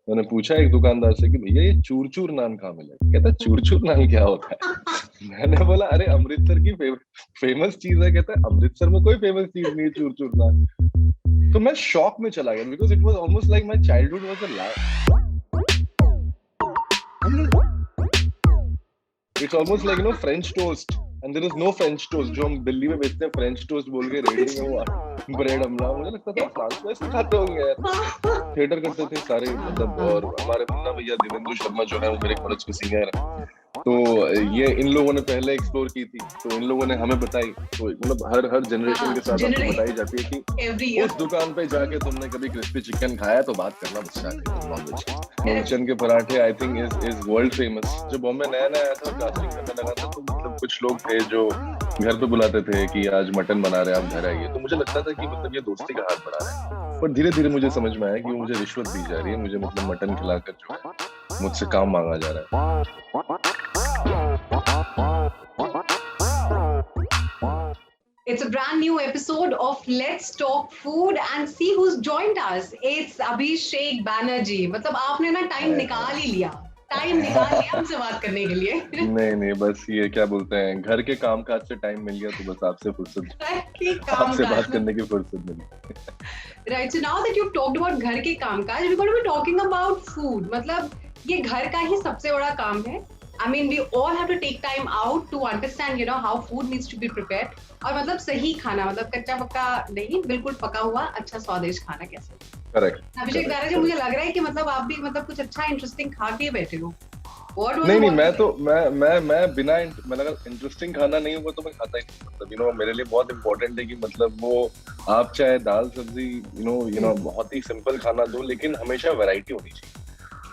मैंने पूछा एक दुकानदार से कि भैया ये चूर चूर नान कहाँ मिलेगा? कहता चूर चूर नान क्या होता है? मैंने बोला अरे अमृतसर की फेमस चीज है। कहता है अमृतसर में कोई फेमस चीज नहीं है चूर चूर नान। तो मैं शॉक में चला गया because it was almost like my childhood was a lie. It's almost like French toast and there is no French toast जो हम दिल्ली में बेचते हैं फ्रेंच टोस्ट बोल के रेडी में हुआ ब्रेड अमला। मुझे लगता था फ्रांस में ऐसे खाते होंगे यार। थिएटर करते थे सारे मतलब, और हमारे मुन्ना भैया देवेंद्र शर्मा जो है वो मेरे कॉलेज के सीनियर है। तो ये इन लोगों ने पहले एक्सप्लोर की थी तो इन लोगों ने हमें बताई। तो मतलब हर जनरेशन के साथ आपको बताई जाती है कि उस दुकान पे जाके तुमने कभी क्रिस्पी चिकन खाया तो बात करना मुझसे आके नॉनवेज। मूलचंद के पराठे I think is world famous. जब बॉम्बे नया नया आया था कास्टिंग करने लगा था तो मतलब कुछ लोग थे जो घर पे बुलाते थे कि आज मटन बना रहे हैं आप घर आइए। तो मुझे लगता था कि मतलब ये दोस्ती का हाथ बढ़ा रहे हैं, पर धीरे धीरे मुझे समझ में आया कि वो मुझे रिश्वत दी जा रही है। मुझे मतलब मटन खिलाकर जो है मुझसे काम मांगा जा रहा है। It's a brand new episode of Let's Talk Food and see who's joined us. It's Abhishek Banerjee. मतलब आपने ना टाइम निकाल ही लिया हमसे बात करने के लिए। नहीं बस ये क्या बोलते हैं घर के कामकाज से टाइम मिल गया तो बस आपसे बात करने की फुर्सत मिली। Right, so now that you've talked about घर के कामकाज, we're going to be talking about food. मतलब ये घर का ही सबसे बड़ा काम है। I mean, we all have to take time out to understand, how food needs to be prepared. और मतलब सही खाना, मतलब कच्चा पक्का नहीं, बिल्कुल पका हुआ अच्छा स्वादिष्ट खाना कैसे। करेक्ट। अभिषेक बानर्जी, मुझे लग रहा है कि मतलब आप भी मतलब कुछ अच्छा इंटरेस्टिंग खा के बैठे हो। नहीं मैं बिना मतलब इंटरेस्टिंग खाना नहीं होगा तो मैं खाता ही नहीं। मतलब मेरे लिए बहुत इंपॉर्टेंट है कि मतलब वो आप चाहे दाल सब्जी बहुत ही सिंपल खाना दो लेकिन हमेशा वैरायटी होनी चाहिए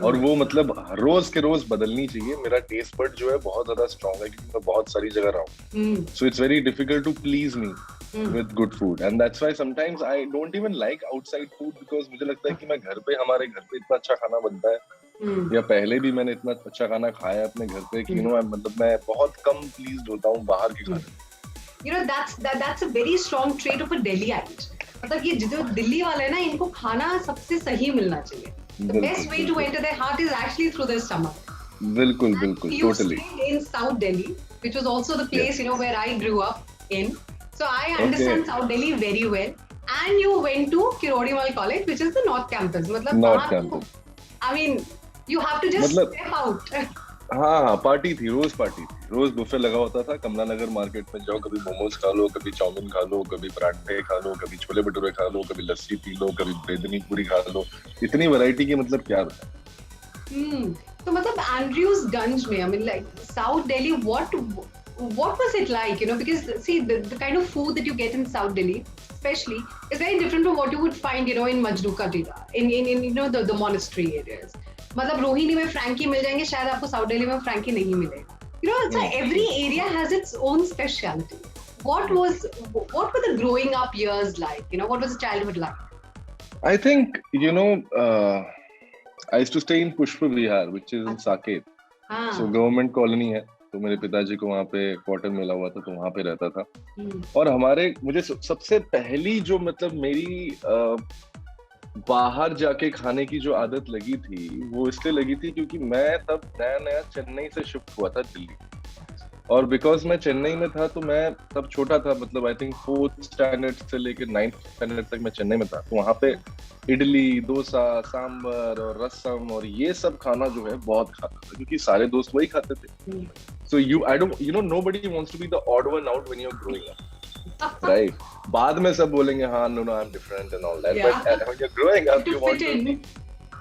और वो मतलब रोज के रोज बदलनी चाहिए। मेरा टेस्ट बड जो है बहुत ज्यादा स्ट्रांग है क्योंकि मैं बहुत सारी जगह रहा हूँ। So it's very difficult to please me with good food and that's why sometimes I don't even like outside food because मुझे लगता है कि मैं हमारे घर पे इतना अच्छा खाना बनता है या पहले भी मैंने इतना अच्छा खाना खाया अपने घर पे कि मतलब मैं बहुत कम प्लीज्ड होता हूँ बाहर के खाने। That's a very strong trait of a Delhiite. मतलब ये जो दिल्ली वाले हैं ना इनको खाना सबसे सही मिलना चाहिए। The best way to enter their heart is actually through their stomach. बिल्कुल totally. You stayed in South Delhi, which was also the place where I grew up in. So I understand South Delhi very well. And you went to Kirodimal College, which is the North Campus. मतलब North Campus. I mean, you have to just step out. हाँ party थी, रोज buffet लगा होता था कमला नगर market में। जाओ कभी मोमोज खा लो, कभी चाउमीन खा लो, कभी पराठे खा लो, कभी छोले भटूरे खा लो, कभी लस्सी पी लो, कभी बेदनी पूरी खा लो। इतनी वैरायटी की मतलब क्या बताएं। तो मतलब एंड्रयूज गंज में, I mean like South Delhi, what was it like, because see the kind of food that you get in South Delhi especially is very different from what you would find in Majnu ka Tira, in the monastery areas. मतलब रोहिणी में Frankie मिल जाएंगे, शायद आपको south Delhi में Frankie नहीं मिलेगा। So every area has its own specialty. What were the growing up years like? What was the childhood like? I think I used to stay in Pushpa Vihar, which is in Saket. So government colony है, तो मेरे पिताजी को वहाँ पे quarter मिला हुआ था तो वहाँ पे रहता था। और मुझे सबसे पहली जो मतलब मेरी बाहर जाके खाने की जो आदत लगी थी वो इसलिए लगी थी क्योंकि मैं तब नया चेन्नई से शिफ्ट हुआ था दिल्ली। और बिकॉज मैं चेन्नई में था तो मैं तब छोटा था, मतलब आई थिंक 4th स्टैंडर्ड से लेकर 9th स्टैंडर्ड तक मैं चेन्नई में था। तो वहाँ पे इडली, डोसा, सांबर और रसम और ये सब खाना जो है बहुत खाता था क्योंकि सारे दोस्त वही खाते थे। सो nobody wants to be the odd one out when you're growing up. Right? बाद में सब बोलेंगे हाँ no I'm different and all that. But when you're growing up you want to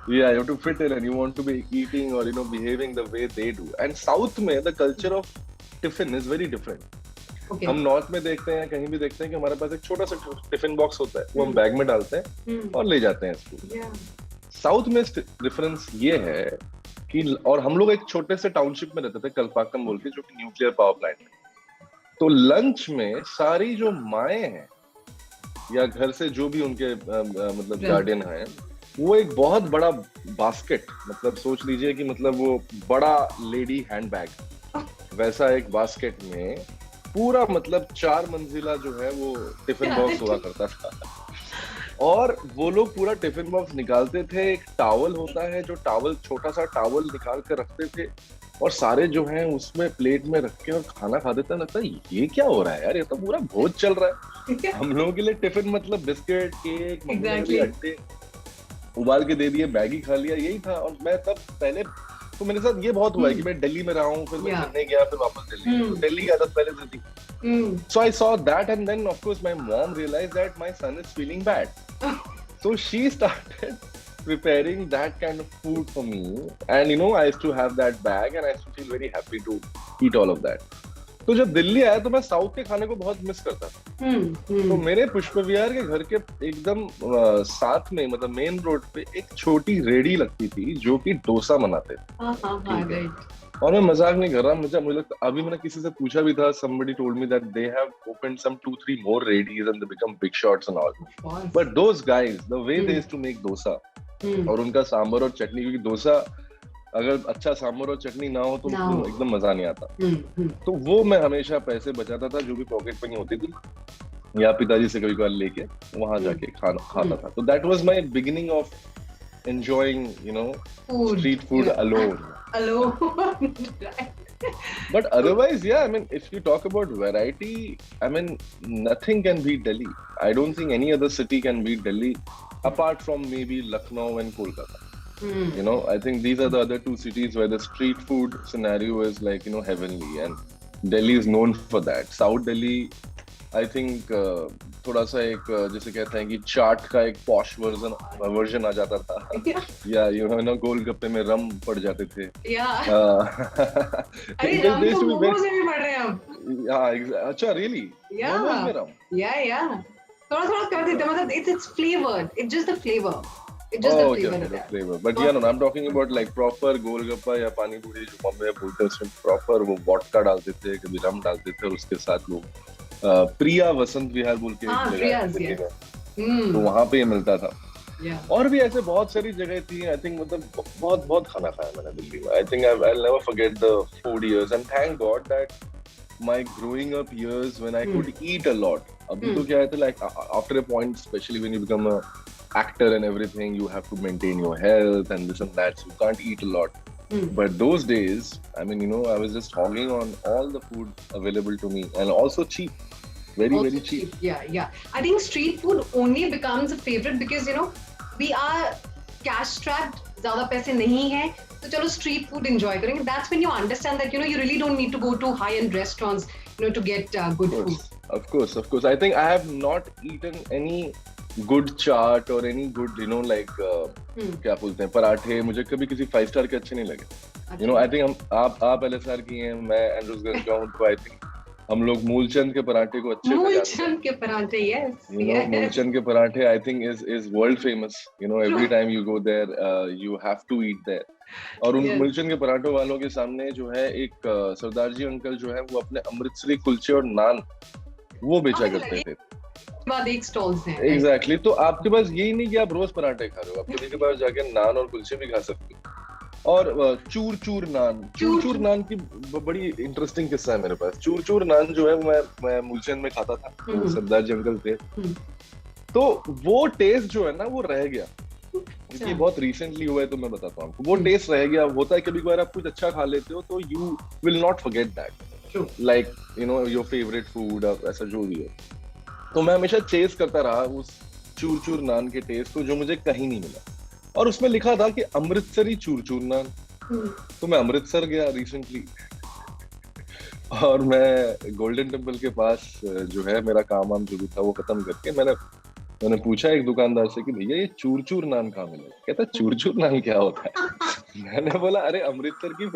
you have to fit in and you want to be eating or behaving the way they do. And South में the culture of tiffin is very different. Okay. हम north में देखते हैं, कहीं भी देखते हैं कि हमारे पास एक छोटा सा टिफिन बॉक्स होता है, वो हम बैग में डालते हैं और ले जाते हैं स्कूल। साउथ में डिफरेंस ये है कि और हम लोग एक छोटे से टाउनशिप में रहते थे कलपाकम बोल के, जो कि न्यूक्लियर पावर प्लांट है। तो लंच में सारी जो माएँ हैं या घर से जो भी उनके मतलब गार्डियन हैं, वो एक बहुत बड़ा बास्केट, मतलब सोच लीजिए कि मतलब वो बड़ा लेडी हैंडबैग वैसा एक बास्केट में पूरा मतलब 4 मंजिला जो है वो टिफिन बॉक्स हुआ करता था। और वो लोग पूरा टिफिन बॉक्स निकालते थे, एक टावल होता है जो टावल, छोटा सा टावल निकाल कर रखते थे और सारे जो हैं उसमें प्लेट में रख के और खाना खाते थे। लगता है ये क्या हो रहा है यार, ये तो पूरा भोज चल रहा है। हम लोगों के लिए टिफिन मतलब बिस्किट, केक, अट्टे उबाल के दे दिए, मैगी खा लिया, यही था। और मैं तब पहले तो मेरे साथ ये बहुत हुआ है कि मैं दिल्ली में रहा हूँ, फिर मैं चेन्नई गया, फिर वापस दिल्ली, तो दिल्ली की आदत पहले से थी। So I saw that, and then of course my mom realized that my son is feeling bad. So she started preparing that kind of food for me, and you know I used to have that bag, and I used to feel very happy to eat all of that. तो जब दिल्ली आया तो मैं south के खाने को बहुत miss करता था। तो मेरे पुष्प विहार के घर के एकदम साथ में, मतलब मेन रोड पे एक छोटी रेडी लगती थी जो कि डोसा बनाते थे। और मैं मजाक नहीं कर रहा, मुझे लगता, अभी मैंने किसी से पूछा भी था, somebody told me that they have opened some 2-3 more radies and they become big shots and all. But those guys, the way they used to make dosa, और उनका सांभर और चटनी, क्योंकि डोसा अगर अच्छा सांभर और चटनी ना हो तो एकदम मजा नहीं आता। तो वो मैं हमेशा पैसे बचाता था जो भी पॉकेट मनी होती थी, या पिताजी से कभी कभार लेके वहां जाके खाता था। तो that was my beginning of enjoying, you know, street food alone. But otherwise, yeah, I mean, if you talk about variety, I mean, nothing can beat Delhi. I don't think any other city can beat Delhi, apart from maybe Lucknow and Kolkata. You know, I think these are the other two cities where the street food scenario is like, you know, heavenly, and Delhi is known for that. South Delhi, I think थोड़ा सा एक जैसे कहते हैं कि चाट का एक posh version आ जाता था, या यू नो गोलगप्पे में रम पड़ जाते थे। अरे रम तो मोमोज में भी पड़ रहे हैं अब। अच्छा, रियली? मोमोज में रम? थोड़ा थोड़ा कर देते, मतलब it's flavored, it's just the flavor. Flavor. But yeah, no, I'm talking about like proper golgappa या पानी पूरी जो बॉम्बे में बोलते हैं, उसमें प्रॉपर वो वोडका डालते थे, कभी रम डालते थे, और उसके साथ वो प्रिया वसंत विहार बोल के तो वहां पे ये मिलता था। और भी ऐसे बहुत सारी जगह थी। आई थिंक मतलब बहुत खाना खाया मैंने दिल्ली में। I think I never forget the food years, and thank God that my growing up years when I could eat a lot. अभी तो क्या है, like after a point, specially when you become a actor and everything, you have to maintain your health and this and that, so you can't eat a lot. But those days, I mean, you know, I was just hogging on all the food available to me, and also cheap, very cheap. Yeah, I think street food only becomes a favorite because, you know, we are cash strapped, zyada paise nahi hai, so chalo street food enjoy karenge. That's when you understand that, you know, you really don't need to go to high end restaurants, you know, to get good food. Of course, I think I have not eaten any good chaat or any good, you know, like क्या बोलते हैं, पराठे मुझे कभी किसी 5 star के अच्छे नहीं लगे। You know, I think आप LSR की हैं, मैं एंड्रूसगंज का हूँ, तो I think हम लोग मूलचंद के पराठे को अच्छे से जानते हैं। मूलचंद के पराठे, yes. You know, मूलचंद के पराठे I think is world famous. You know, every time you go there, you have to eat there. और उन मूलचंद के पराठों वालों के सामने जो है एक सरदार जी अंकल जो है, वो अपने अमृतसरी कुलचे और नान वो बेचा करते थे। बाद एक स्टॉल्स हैं। Exactly. तो आपके पास यही नहीं कि आप रोज पराठे खा रहे हो, आप किसी के पास जाके नान और कुलचे भी खा सकते हो। और चूर नान की बड़ी इंटरेस्टिंग किस्सा है मेरे पास। चूर नान जो है मैं मूलचंद में खाता था, सरदार जी अंकल थे, तो वो टेस्ट जो है ना वो रह गया। ये बहुत रिसेंटली हुआ है, तो मैं बताता हूँ आपको। वो टेस्ट रह गया। होता है कभी कभार आप कुछ अच्छा खा लेते हो तो you will not forget that, like you know your favourite food, ऐसा जो भी है। तो मैं हमेशा चेस करता रहा उस चूर नान के टेस्ट को, जो मुझे कहीं नहीं मिला। और उसमें लिखा था कि अमृतसरी चूर नान। तो मैं अमृतसर गया रिसेंटली, और मैं गोल्डन टेम्पल के पास जो है मेरा काम जो भी था वो खत्म करके मैंने पूछा एक दुकानदार से कि भैया ये चूर नान कहाँ मिलेगा? कहता चूर नान क्या होता है? मैंने बोला अरे अमृतसर की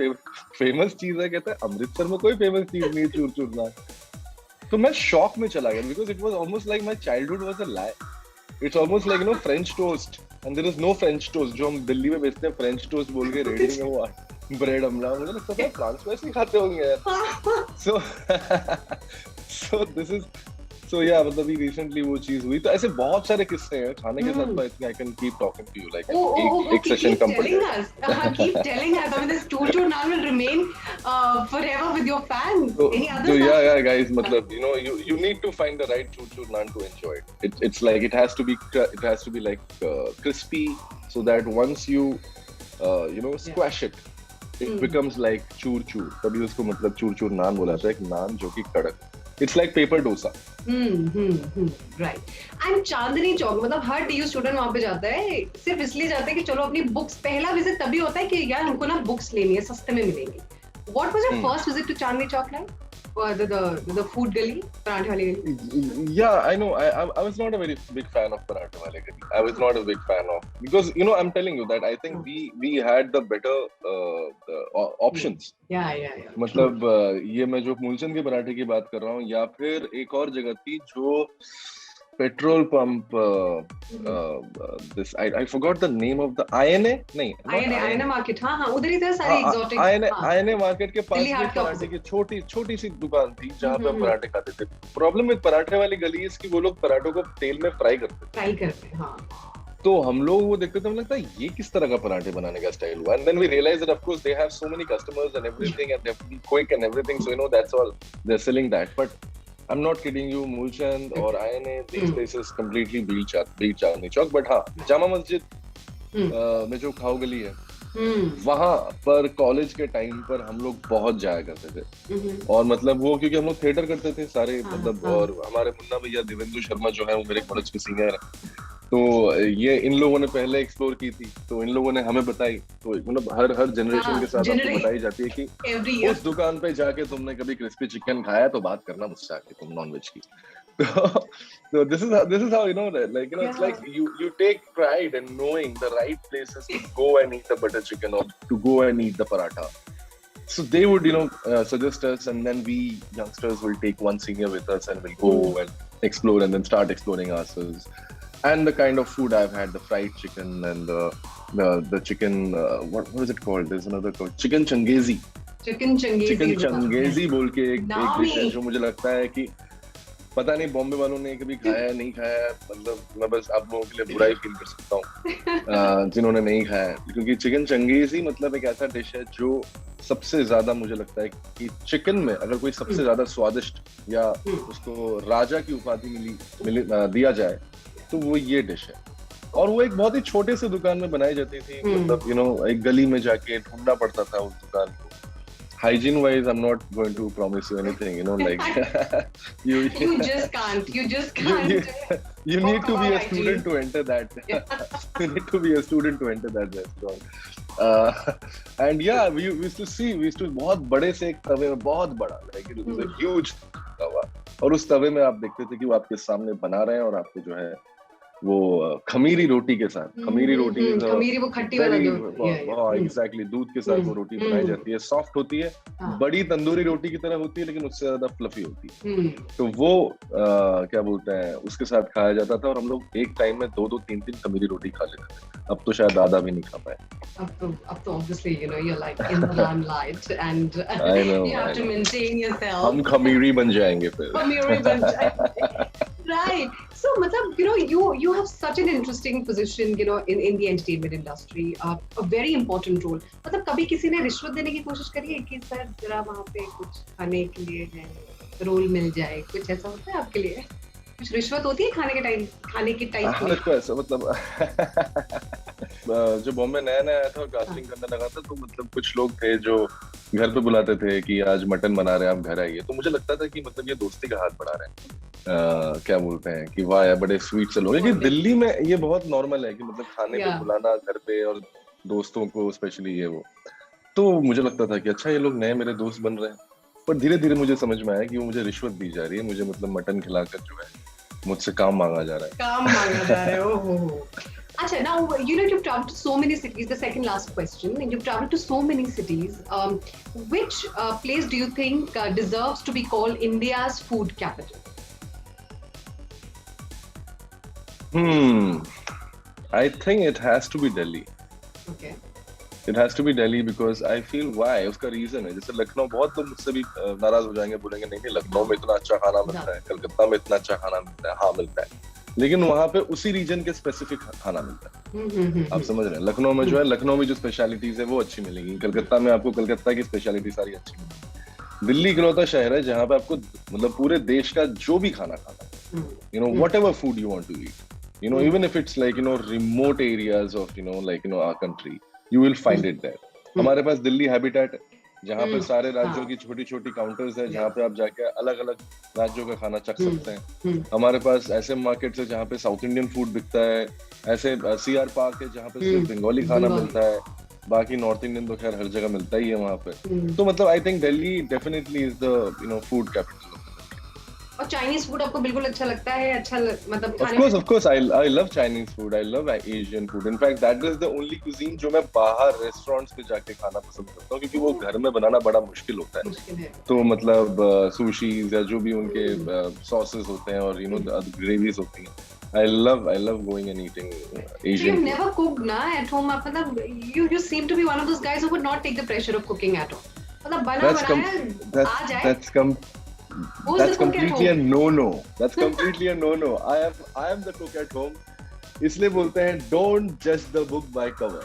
फेमस चीज है। कहता है अमृतसर में कोई फेमस चीज नहीं है चूर नान। तो मैं शॉक में चला गया, because it was almost like my childhood was a lie. It's almost like, you know, French toast, and there is no French toast जो हम दिल्ली में बेचते हैं। फ्रेंच टोस्ट बोल के रेडी में वो ब्रेड अमला, मुझे लगता था फ्रांस में ऐसे खाते होंगे यार। So this is So yeah, मतलब अभी recently वो चीज हुई। तो ऐसे बहुत सारे किस्से हैं खाने के साथ। I think I can keep talking to you like एक सेशन कम पड़ जाएगा। Keep telling us. I mean, this chur naan will remain forever with your fans. Any other? So yeah, guys, मतलब you need to find the right chur naan to enjoy it. It's like it has to be like crispy, so that once you squash it, it becomes like chur. तभी उसको मतलब चूर नान बोला जाता है, एक नान जो कि कड़क। It's like paper dosa. Right. And Chandni Chowk मतलब हर DU स्टूडेंट वहाँ पे जाता है, सिर्फ इसलिए जाता है कि चलो अपनी बुक्स, पहला विजिट तभी होता है कि यार हमको ना बुक्स लेनी है, सस्ते में मिलेंगी। What was your first visit to Chandni Chowk like? The food gully, parathe wali gully? Yeah, I know. I was not a very big fan of parathe wali gully. I was not a big fan of, because I'm telling you that I think we had the better options. Yeah. मतलब ये मैं जो मूलचंद के पराठे की बात कर रहा हूँ, या फिर एक और जगह थी जो petrol pump, this I forgot the name of the INA market. हाँ उधर ही था सारे exotic। INA मार्केट के पास में पराठे की छोटी सी दुकान थी जहाँ पे हम पराठे खाते थे। प्रॉब्लम विद पराठे वाली गली है कि वो लोग पराठों को तेल में फ्राई करते। हाँ। तो हम लोग वो देखते थे, हमें लगता है ये किस तरह का पराठे बनाने का स्टाइल हुआ। And then we realized that of course they have so many customers and everything, and they have to be quick and everything, so that's all they're selling that. But I'm not kidding you, Mulchand or INA, these places completely beat Chandni Chowk. But हाँ, जामा मस्जिद में जो खाओ गली है, वहाँ पर college के time पर हम लोग बहुत जाया करते थे। और मतलब वो क्योंकि हम लोग थिएटर करते थे सारे, मतलब और हमारे मुन्ना भैया देवेंद्र शर्मा जो है वो मेरे कॉलेज के सीनियर है, तो ये इन लोगों ने पहले एक्सप्लोर की थी, तो इन लोगों ने हमें बताई। तो मतलब हर जनरेशन के साथ आपको बताई जाती है कि उस दुकान पे जाके तुमने कभी क्रिस्पी चिकन खाया तो बात करना मुझसे आके, तुम नॉनवेज की। So this is how it's like you take pride in knowing the right places to go and eat the butter chicken or to go and eat the paratha. So they would suggest us, and then we youngsters will take one senior with us and we'll go and explore, and then start exploring ourselves. And the kind of food I've had, the fried chicken and the chicken, what is it called? There's another called chicken changezi. Chicken changezi बोल के एक dish है जो मुझे लगता है कि पता नहीं बॉम्बे वालों ने कभी खाया नहीं खाया, मतलब मैं बस आप लोगों के लिए बुराई फील कर सकता हूँ जिन्होंने नहीं खाया, क्योंकि चिकन चंगेजी मतलब एक ऐसा डिश है जो सबसे ज्यादा मुझे लगता है कि चिकन में अगर कोई सबसे ज्यादा स्वादिष्ट या उसको राजा की उपाधि दिया जाए तो वो ये डिश है। और वो एक बहुत ही छोटे से दुकान में बनाई जाती थी, मतलब एक गली में जाके ढूंढना पड़ता था उस दुकान को। Hygiene wise, I'm not going to promise you anything, like you just can't. You need to be a student to enter that. You need to be a student to enter that restaurant. And yeah, we used to बहुत बड़े से एक तवे में, बहुत बड़ा, like it was a huge तवा, और उस तवे में आप देखते थे कि वो आपके सामने बना रहे हैं और आपको जो है वो खमीरी रोटी के साथ, खमीरी वो खट्टी वाली, एग्जैक्टली दूध के साथ वो रोटी बनाई जाती है, सॉफ्ट होती है, बड़ी तंदूरी रोटी की तरह होती है लेकिन उससे ज्यादा फ्लफी होती है। तो वो क्या बोलते हैं उसके साथ खाया जाता था, और हम लोग एक टाइम में 2-2, 3-3 खमीरी रोटी खा लेते थे। अब तो शायद आधा भी नहीं खा पाए। अब तो obviously you're like in the limelight and you have to maintain yourself. हम खमीरी बन जाएंगे फिर। खमीरी बन जाएंगे। Right. So, matlab, you have such an interesting position, in the entertainment industry, a very important role. मतलब कभी किसी ने रिश्वत देने की कोशिश करी है कि सर जरा वहाँ पे कुछ खाने के लिए है, रोल मिल जाए, कुछ ऐसा होता है आपके लिए? कुछ रिश्वत होती है खाने के टाइम में? तो ऐसा मतलब जो बॉम्बे नया आया था और कास्टिंग करने लगा था, तो मतलब कुछ लोग थे जो घर पे बुलाते थे कि आज मटन बना रहे हैं, आप घर आइए। तो मुझे लगता था कि मतलब ये दोस्ती का हाथ बढ़ा रहे हैं, क्या बोलते हैं कि वाह यार बड़े स्वीट से लोग हैं। कि दिल्ली में ये बहुत नॉर्मल है कि मतलब खाने पे बुलाना घर पे, और दोस्तों को स्पेशली ये वो। तो मुझे लगता था कि अच्छा ये लोग नए मेरे दोस्त बन रहे हैं, पर धीरे धीरे मुझे समझ में आया कि वो मुझे रिश्वत दी जा रही है, मुझे मतलब मटन खिलाकर जो है मुझसे काम मांगा जा रहा है। ओहो। Achha, now you've traveled to so many cities. The second last question, you've traveled to so many cities. Which place do you think deserves to be called India's food capital? I think it has to be Delhi. Okay. It has to be Delhi because I feel why उसका reason है. जैसे लखनऊ, बहुत लोग मुझसे भी नाराज हो जाएंगे, बोलेंगे नहीं लखनऊ में इतना अच्छा खाना मिलता है, कलकत्ता में इतना अच्छा खाना मिलता है. हाँ मिलता है, लेकिन वहाँ पे उसी रीजन के स्पेसिफिक खाना मिलता है. आप समझ रहे हैं? लखनऊ में जो है, लखनऊ में जो स्पेशलिटीज है वो अच्छी मिलेगी. कलकत्ता में आपको कलकत्ता की स्पेशलिटी सारी अच्छी मिलेगी. दिल्ली इकलौता शहर है जहाँ पे आपको मतलब पूरे देश का जो भी खाना खाना है, you know, whatever food you want to eat, you know, even if it's like, you know, remote areas of, you know, like, you know, our country, you will find it there. हमारे पास Delhi habitat है जहाँ पे सारे राज्यों की छोटी छोटी counters है जहाँ पे आप जाके अलग अलग राज्यों का खाना चख सकते हैं. हमारे पास ऐसे मार्केट्स है जहाँ पे साउथ इंडियन फूड बिकता है, ऐसे सीआर पार्क है जहाँ पे सिर्फ बंगाली खाना मिलता है, बाकी नॉर्थ इंडियन तो खैर हर जगह मिलता ही है वहाँ पे. तो मतलब I think Delhi definitely is the, you know, food capital. और चाइनीज फूड आपको बिल्कुल अच्छा लगता है? अच्छा मतलब of course I love Chinese food, I love Asian food. In fact that is the only cuisine जो मैं बाहर रेस्टोरेंट्स पे जाके खाना पसंद करता हूँ, क्योंकि वो घर में बनाना बड़ा मुश्किल होता है. तो मतलब सुशीज या जो भी उनके सॉसेस होते हैं और, you know, ग्रेवीज होती हैं, I love going and eating Asian. So you've never cooked na at home? मतलब you seem to be one of those guys who would not take the pressure of cooking at home. मतलब बना बनाया आ जाए. That's completely a no-no. That's completely a no-no. I am the cook at home. इसलिए बोलते हैं don't judge the book by cover.